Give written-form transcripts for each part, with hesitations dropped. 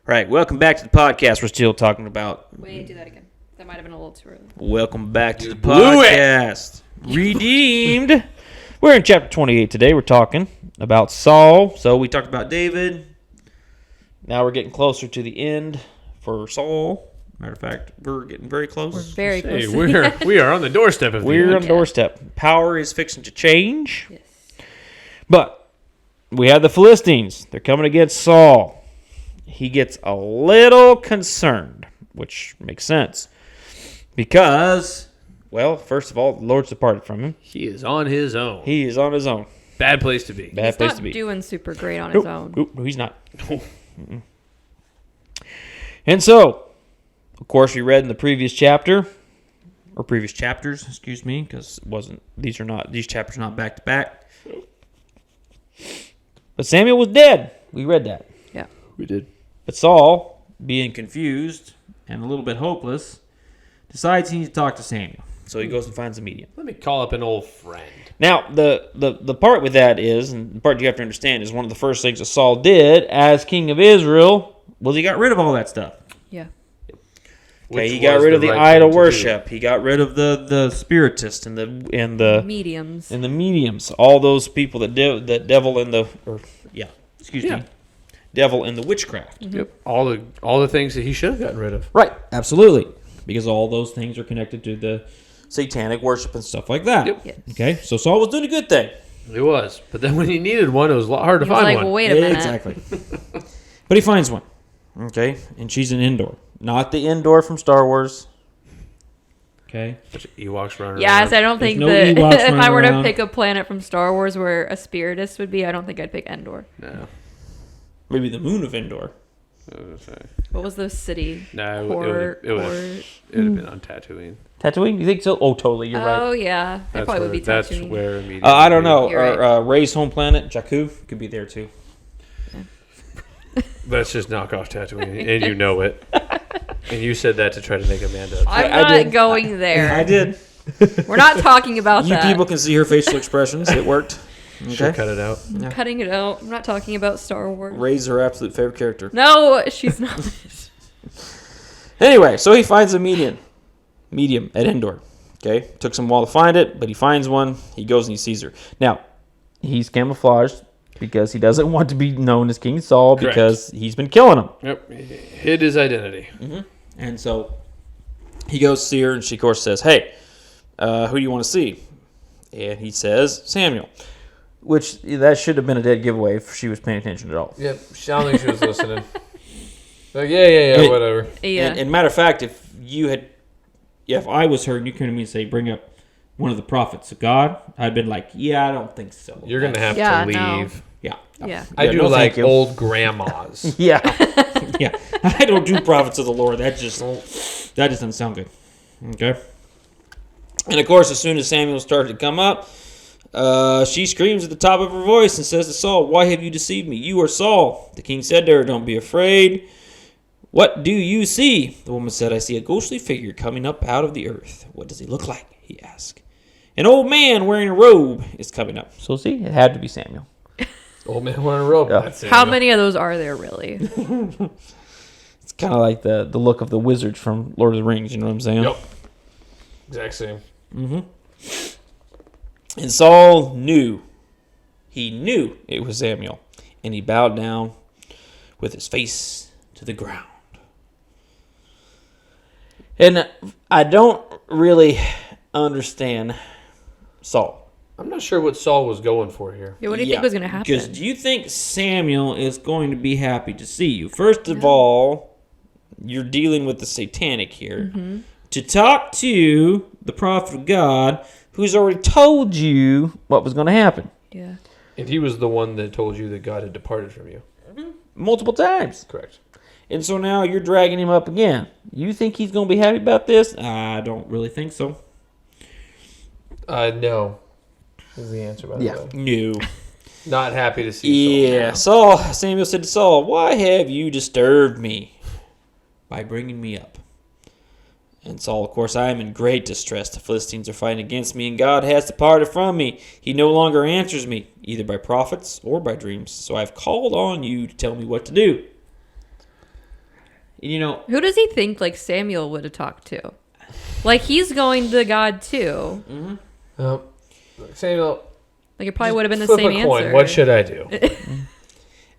Right, welcome back to the podcast. We're still talking about... Wait, do that again. That might have been a little too early. Welcome back to the podcast. Redeemed. We're in chapter 28 today. We're talking about Saul. So we talked about David. Now we're getting closer to the end for Saul. Matter of fact, we're getting very close. We're very close. Hey, we are on the doorstep of the We're end. on the doorstep. Power is fixing to change. Yes. But we have the Philistines. They're coming against Saul. He gets a little concerned, which makes sense. Because, well, first of all, the Lord's departed from him. He is on his own. He is on his own. Bad place to be. Bad place to be. He's not doing super great on his own. Nope, he's not. Mm-mm. And so, of course, we read in the previous chapter, or previous chapters, excuse me, because these chapters are not back to back. But Samuel was dead. We read that. Yeah. We did. But Saul, being confused and a little bit hopeless, decides he needs to talk to Samuel. So he goes and finds a medium. Let me call up an old friend. Now, the part with that is, and the part you have to understand, is one of the first things that Saul did as king of Israel was he got rid of all that stuff. Yeah. Okay, he got rid of the idol worship. He got rid of the spiritists and the mediums. And the mediums. All those people that devil in the devil in the witchcraft. Mm-hmm. Yep. All the things that he should have gotten rid of. Right, absolutely. Because all those things are connected to the satanic worship and stuff like that. Yep. Yes. Okay, so Saul was doing a good thing. It was. But then when he needed one, it was a lot hard to find one. Well, wait a minute. Exactly. But he finds one. Okay, and she's an Endor. Not the Endor from Star Wars. Okay. Bunch of Ewoks running Yes, around. I don't think no that Ewoks if I were running to around. pick a planet from Star Wars where a spiritist would be, I don't think I'd pick Endor. No. Maybe the moon of Endor. What was the city? No, Port, it would have been on Tatooine. Tatooine? You think so? Oh, totally. You're right. Oh, yeah. That probably would be That's Tatooine. where immediately. I don't know. You're Or Ray's home planet, Jakku, could be there too. Let's just knock off Tatooine, and you know it. And you said that to try to make Amanda upset. I'm I not did. going there. I did. We're not talking about You that. people can see her facial expressions. It worked. Should Okay. cut it out. I'm cutting it out. I'm not talking about Star Wars. Ray's her absolute favorite character. No, she's not. Anyway, so he finds a medium at Endor. Okay, took some while to find it, but he finds one. He goes and he sees her. Now, he's camouflaged because he doesn't want to be known as King Saul Correct. because he's been killing him. Yep. He hid his identity. And so he goes to see her, and she, of course, says, "Hey, who do you want to see?" And he says, "Samuel," which that should have been a dead giveaway if she was paying attention at all. Yep. I don't think she was listening. Like, yeah, whatever. Yeah. And matter of fact, if I was her and you came to me and say, bring up one of the prophets of God, I'd been like, yeah, I don't think so. You're going to have Yeah, to no. leave. Yeah. Yeah. I do no, like thank you. old grandmas. Yeah. Yeah. I don't do prophets of the Lord. That just doesn't sound good. Okay. And of course, as soon as Samuel started to come up, she screams at the top of her voice and says to Saul, "Why have you deceived me? You are Saul." The king said to her, "Don't be afraid. What do you see?" The woman said, "I see a ghostly figure coming up out of the earth." "What does he look like?" he asked. "An old man wearing a robe is coming up." So see, it had to be Samuel. Old man wearing a robe. Yeah. That's it. How many of those are there, really? It's kind of like the look of the wizard from Lord of the Rings, you know what I'm saying? Yep. Exact same. And Saul knew. He knew it was Samuel. And he bowed down with his face to the ground. And I don't really understand Saul. I'm not sure what Saul was going for here. Yeah, what do you think was going to happen? Because do you think Samuel is going to be happy to see you? First of all, you're dealing with the satanic here. Mm-hmm. To talk to the prophet of God who's already told you what was going to happen. Yeah. And he was the one that told you that God had departed from you. Multiple times. Correct. And so now you're dragging him up again. You think he's going to be happy about this? I don't really think so. No. Is the answer, by the way. No. Not happy to see Yeah. Samuel said to Saul, "Why have you disturbed me by bringing me up?" And Saul, of course, "I am in great distress. The Philistines are fighting against me, and God has departed from me. He no longer answers me, either by prophets or by dreams. So I have called on you to tell me what to do." You know, Who does he think like Samuel would have talked to? Like he's going to God too. Samuel, Like it probably would have been the flip same a coin. answer. What should I do?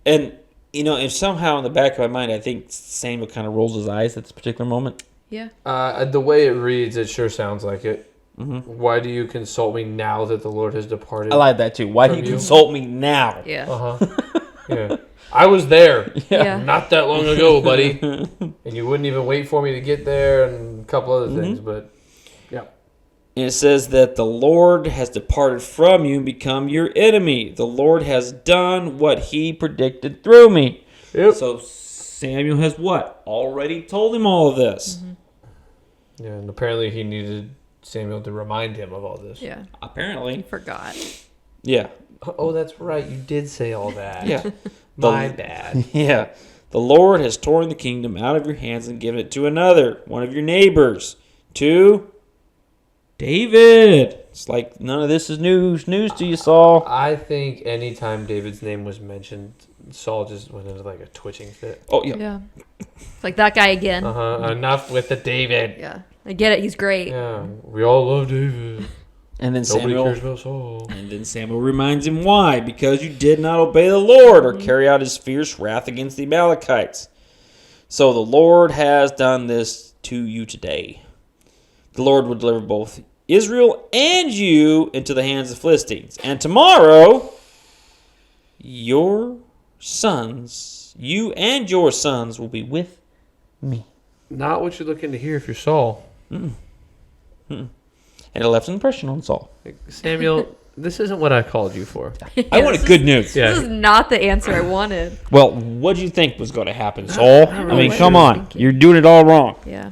and you know, if somehow in the back of my mind, I think Samuel kind of rolls his eyes at this particular moment. Yeah. The way it reads, it sure sounds like it. Why do you consult me now that the Lord has departed? I like that too. Why do you From you? consult me now? Yeah. Yeah. I was there Yeah. not that long ago, buddy. And you wouldn't even wait for me to get there and a couple other things, but yeah. And it says that the Lord has departed from you and become your enemy. The Lord has done what he predicted through me. Yep. So Samuel has what? Already told him all of this. Yeah, and apparently he needed Samuel to remind him of all this. Yeah. He Apparently. forgot. Yeah. Oh, that's right. You did say all that. Yeah. My bad. Yeah. The Lord has torn the kingdom out of your hands and given it to another, one of your neighbors, to David. It's like none of this is news to you, Saul. I think anytime David's name was mentioned, Saul just went into like a twitching fit. Oh, yeah. Yeah. It's like that guy again. Enough with the David. Yeah. I get it. He's great. Yeah, we all love David. And then Nobody Samuel cares about Saul. And then Samuel reminds him why. Because you did not obey the Lord or carry out his fierce wrath against the Amalekites. So the Lord has done this to you today. The Lord will deliver both Israel and you into the hands of the Philistines. And tomorrow, you and your sons will be with me. Not what you're looking to hear if you're Saul. And it left an impression on Saul. Samuel, this isn't what I called you for. I wanted good news. Yeah. This is not the answer I wanted. Well, what do you think was going to happen, Saul? I really mean, what come you were on. thinking. You're doing it all wrong. Yeah.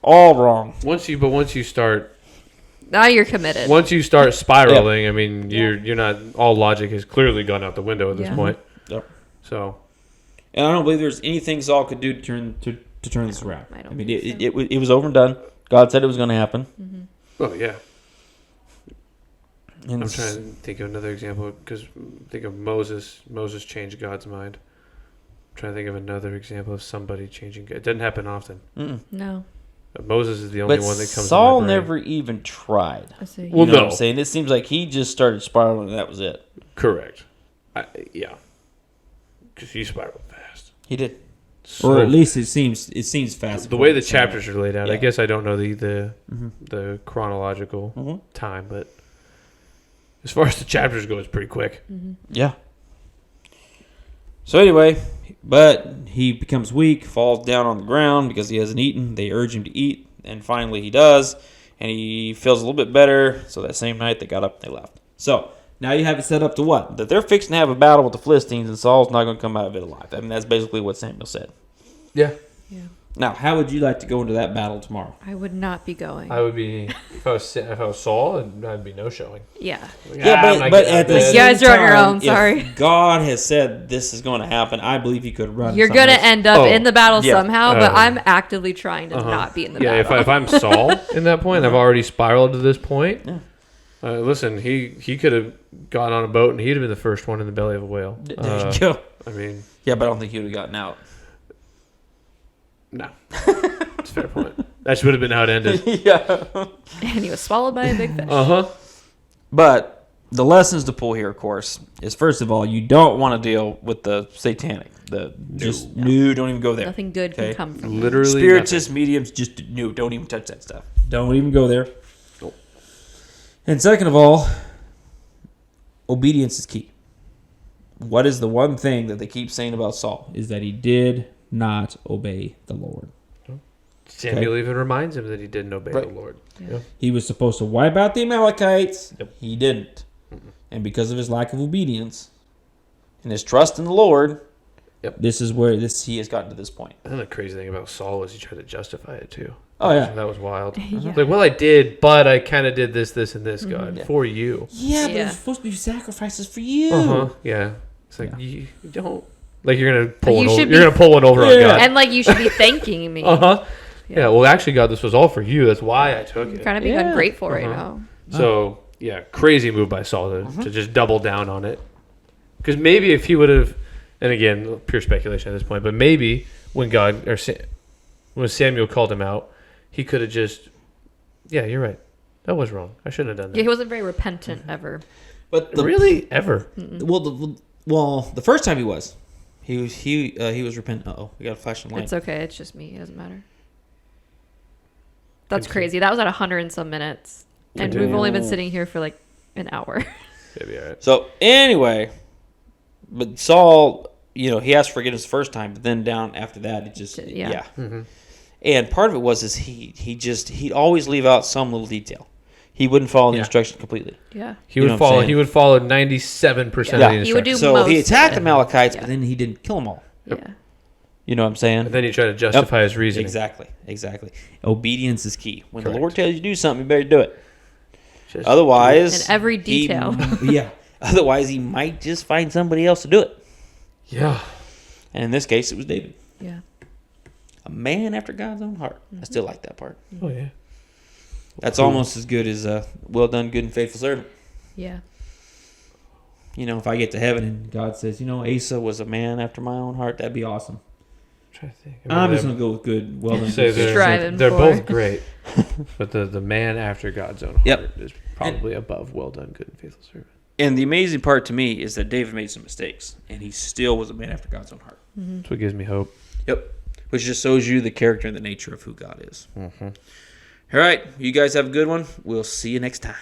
All wrong. Once you start Now you're committed. Once you start spiraling, I mean, you're not. All logic has clearly gone out the window at this Yeah. point. Yep. So, And I don't believe there's anything Saul could do to turn this around. I don't mean, think it was over and done. God said it was going to happen. oh yeah. And I'm trying to think of another example because think of Moses. Moses changed God's mind. I'm trying to think of another example of somebody changing. It doesn't happen often. No. Moses is the only But one that comes. Saul to my brain. never even tried. I see. Well, You know what no. I'm saying? It seems like he just started spiraling and that was it. Correct. Yeah. Because he spiraled fast. He did. So, Or at least it seems fast. the way the chapters are laid out. I Yeah. guess I don't know the chronological time, but as far as the chapters go, it's pretty quick. Yeah. So anyway, but he becomes weak, falls down on the ground because he hasn't eaten. They urge him to eat, and finally he does, and he feels a little bit better. So that same night they got up and they left. So now you have it set up to what? That they're fixing to have a battle with the Philistines, and Saul's not going to come out of it alive. I mean, that's basically what Samuel said. Yeah. Yeah. Now, how would you like to go into that battle tomorrow? I would not be going. I would be if I was Saul, I'd be no showing. Yeah. Like, Yeah, I'm not but getting at out the of same bed. You guys are on your time, own, sorry. if God has said this is going to happen, I believe he could run. You're something going to else. end up Oh, in the battle yeah. somehow, but I'm actively trying to not be in the Yeah, battle. if I'm Saul in that point, I've already spiraled to this point. Yeah. Listen, he could have gone on a boat and he'd have been the first one in the belly of a whale. There you go. I mean, Yeah, but I don't think he would have gotten out. no. That's a fair point. That would have been how it ended. Yeah. And he was swallowed by a big fish. Uh-huh. But the lessons to pull here, of course, is first of all, you don't want to deal with the satanic. Don't even go there. Nothing good Okay. can come from it. Literally Spiritists, mediums, just no, don't even touch that stuff. Don't even go there. Nope. And second of all, obedience is key. What is the one thing that they keep saying about Saul? Is that he did not obey the Lord. Samuel even reminds him that he didn't obey the Lord. Yeah. He was supposed to wipe out the Amalekites. Yep. He didn't. And because of his lack of obedience and his trust in the Lord, this is where he has gotten to this point. And the crazy thing about Saul was he tried to justify it too. Oh, yeah. That was wild. Yeah. Like, well, I did, but I kind of did this, and this, God, Yeah. for you. Yeah, but Yeah. it's supposed to be sacrifices for you. Uh-huh. Yeah. It's like, Yeah. you don't... Like, you're going to pull You one over. should You're be- going to pull one over on Yeah. God. And like you should be thanking me. Uh-huh. Yeah. Yeah, well, actually, God, this was all for you. That's why I took You're it. kind of being Yeah. ungrateful right Uh-huh. now. So, yeah, crazy move by Saul to just double down on it. Because maybe if he would have, and again, pure speculation at this point, but maybe when when Samuel called him out, he could have just, yeah, you're right. That was wrong. I shouldn't have done that. Yeah, he wasn't very repentant ever. But Really? Ever? well, the first time he was repentant. We got a flashing light. It's okay. It's just me. It doesn't matter. That's crazy. That was at 100 and some minutes. And we've only been sitting here for like an hour. Maybe, all right. So anyway, but Saul, he asked for forgiveness the first time, but then down after that, it just yeah. Mm-hmm. And part of it was he'd always leave out some little detail. He wouldn't follow the instructions completely. Yeah. He would follow 97% of the instructions. He would do So most he attacked of the it. Amalekites, but then he didn't kill them all. Yeah. You know what I'm saying? And then he tried to justify his reasoning. Exactly. Obedience is key. When Correct. the Lord tells you to do something, you better do it. Just Otherwise, in every detail. Otherwise, he might just find somebody else to do it. Yeah. And in this case, it was David. Yeah. A man after God's own heart. I still like that part. Oh, yeah. That's almost as good as well done, good and faithful servant. Yeah. If I get to heaven and God says, Asa was a man after my own heart, that'd be awesome. I'm trying to think. I'm just going to go with good, well done. Say good Striving they're for. both great, but the man after God's own heart Yep. is probably above well done, good and faithful servant. And the amazing part to me is that David made some mistakes, and he still was a man after God's own heart. Mm-hmm. That's what gives me hope. Yep. Which just shows you the character and the nature of who God is. Mm-hmm. All right. You guys have a good one. We'll see you next time.